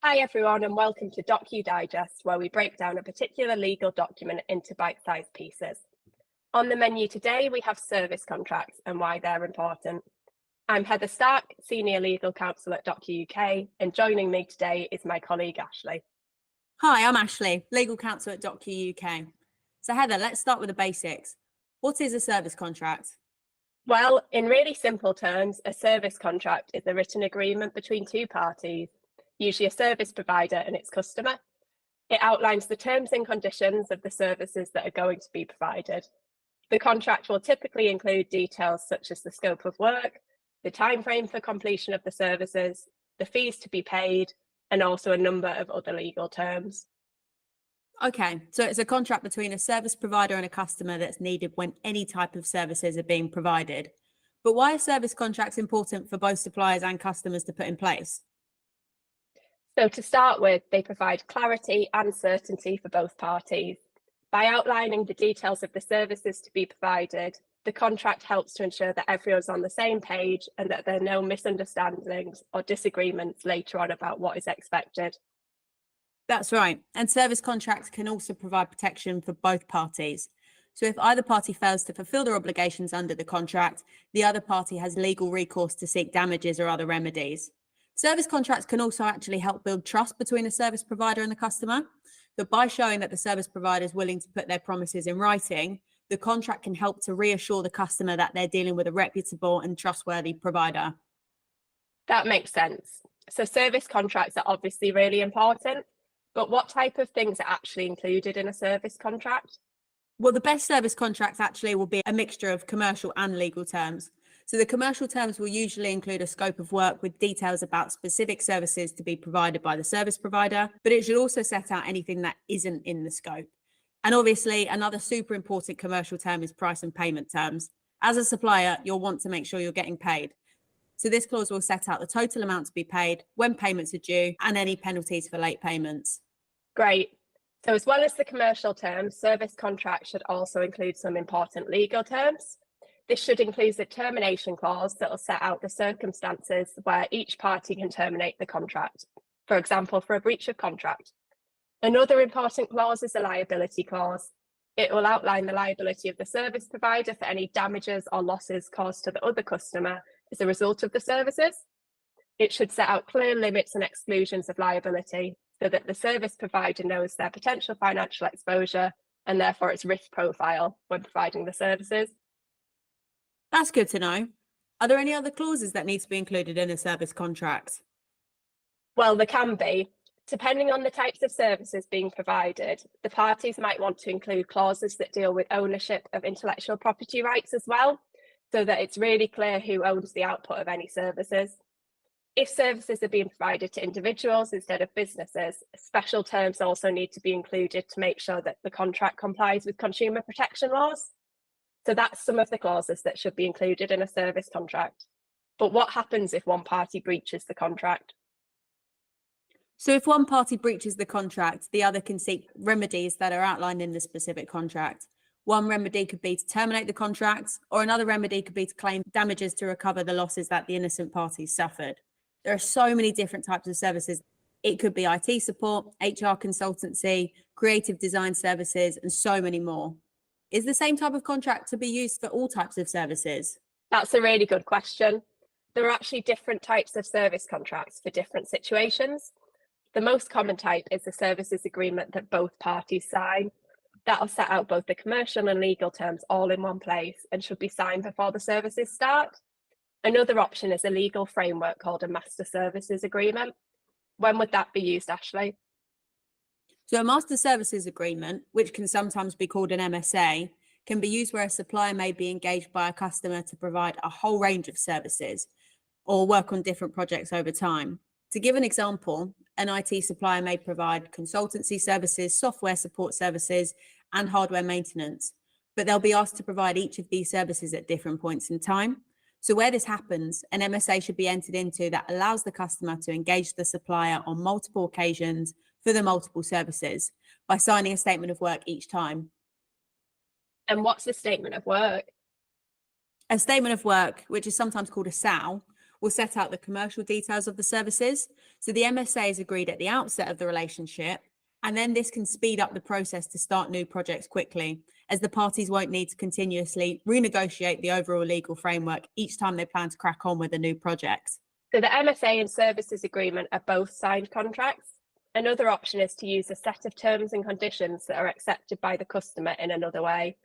Hi everyone and welcome to Docue Digest, where we break down a particular legal document into bite-sized pieces. On the menu today we have service contracts and why they're important. I'm Heather Stark, Senior Legal Counsel at Docue UK, and joining me today is my colleague Ashley. Hi, I'm Ashley, Legal Counsel at Docue UK. So Heather, let's start with the basics. What is a service contract? Well, in really simple terms, a service contract is a written agreement between two parties, usually a service provider and its customer. It outlines the terms and conditions of the services that are going to be provided. The contract will typically include details such as the scope of work, the timeframe for completion of the services, the fees to be paid, and also a number of other legal terms. Okay, so it's a contract between a service provider and a customer that's needed when any type of services are being provided. But why are service contracts important for both suppliers and customers to put in place? So to start with, they provide clarity and certainty for both parties. By outlining the details of the services to be provided, the contract helps to ensure that everyone's on the same page and that there are no misunderstandings or disagreements later on about what is expected. That's right. And service contracts can also provide protection for both parties. So if either party fails to fulfill their obligations under the contract, the other party has legal recourse to seek damages or other remedies. Service contracts can also actually help build trust between a service provider and the customer. But by showing that the service provider is willing to put their promises in writing, the contract can help to reassure the customer that they're dealing with a reputable and trustworthy provider. That makes sense. So service contracts are obviously really important, but what type of things are actually included in a service contract? Well, the best service contracts actually will be a mixture of commercial and legal terms. So the commercial terms will usually include a scope of work with details about specific services to be provided by the service provider, but it should also set out anything that isn't in the scope. And obviously, another super important commercial term is price and payment terms. As a supplier, you'll want to make sure you're getting paid. So this clause will set out the total amount to be paid, when payments are due, and any penalties for late payments. Great. So as well as the commercial terms, service contracts should also include some important legal terms. This should include the termination clause that will set out the circumstances where each party can terminate the contract, for example, for a breach of contract. Another important clause is the liability clause. It will outline the liability of the service provider for any damages or losses caused to the other customer as a result of the services. It should set out clear limits and exclusions of liability so that the service provider knows their potential financial exposure and therefore its risk profile when providing the services. That's good to know. Are there any other clauses that need to be included in a service contract? Well, there can be. Depending on the types of services being provided, the parties might want to include clauses that deal with ownership of intellectual property rights as well, so that it's really clear who owns the output of any services. If services are being provided to individuals instead of businesses, special terms also need to be included to make sure that the contract complies with consumer protection laws. So that's some of the clauses that should be included in a service contract. But what happens if one party breaches the contract? So if one party breaches the contract, the other can seek remedies that are outlined in the specific contract. One remedy could be to terminate the contract, or another remedy could be to claim damages to recover the losses that the innocent parties suffered. There are so many different types of services. It could be IT support, HR consultancy, creative design services, and so many more. Is the same type of contract to be used for all types of services? That's a really good question. There are actually different types of service contracts for different situations. The most common type is the services agreement that both parties sign. That'll set out both the commercial and legal terms all in one place and should be signed before the services start. Another option is a legal framework called a master services agreement. When would that be used, Ashley? So a master services agreement, which can sometimes be called an MSA, can be used where a supplier may be engaged by a customer to provide a whole range of services or work on different projects over time. To give an example, an IT supplier may provide consultancy services, software support services, and hardware maintenance, but they'll be asked to provide each of these services at different points in time. So where this happens, an MSA should be entered into that allows the customer to engage the supplier on multiple occasions for the multiple services by signing a statement of work each time. And what's the statement of work? A statement of work, which is sometimes called a SAL, will set out the commercial details of the services. So the MSA is agreed at the outset of the relationship, and then this can speed up the process to start new projects quickly, as the parties won't need to continuously renegotiate the overall legal framework each time they plan to crack on with a new project. So the MSA and services agreement are both signed contracts. Another option is to use a set of terms and conditions that are accepted by the customer in another way.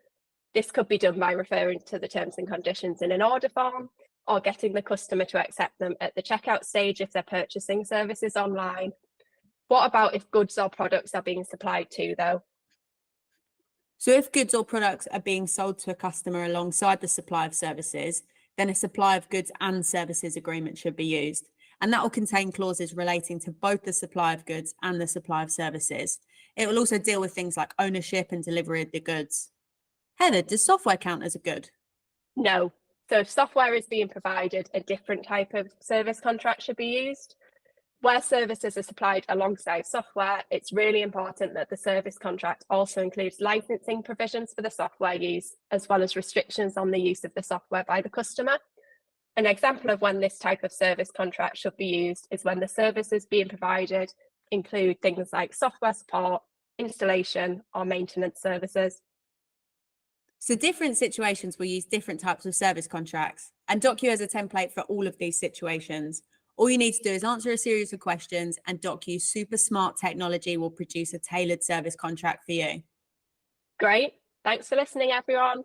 This could be done by referring to the terms and conditions in an order form, or getting the customer to accept them at the checkout stage if they're purchasing services online. What about if goods or products are being supplied to, though? So if goods or products are being sold to a customer alongside the supply of services, then a supply of goods and services agreement should be used. And that will contain clauses relating to both the supply of goods and the supply of services. It will also deal with things like ownership and delivery of the goods. Heather, does software count as a good? No. So if software is being provided, a different type of service contract should be used. Where services are supplied alongside software, it's really important that the service contract also includes licensing provisions for the software use, as well as restrictions on the use of the software by the customer. An example of when this type of service contract should be used is when the services being provided include things like software support, installation, or maintenance services. So different situations will use different types of service contracts, and Docue has a template for all of these situations. All you need to do is answer a series of questions, and Docue's super smart technology will produce a tailored service contract for you. Great. Thanks for listening, everyone.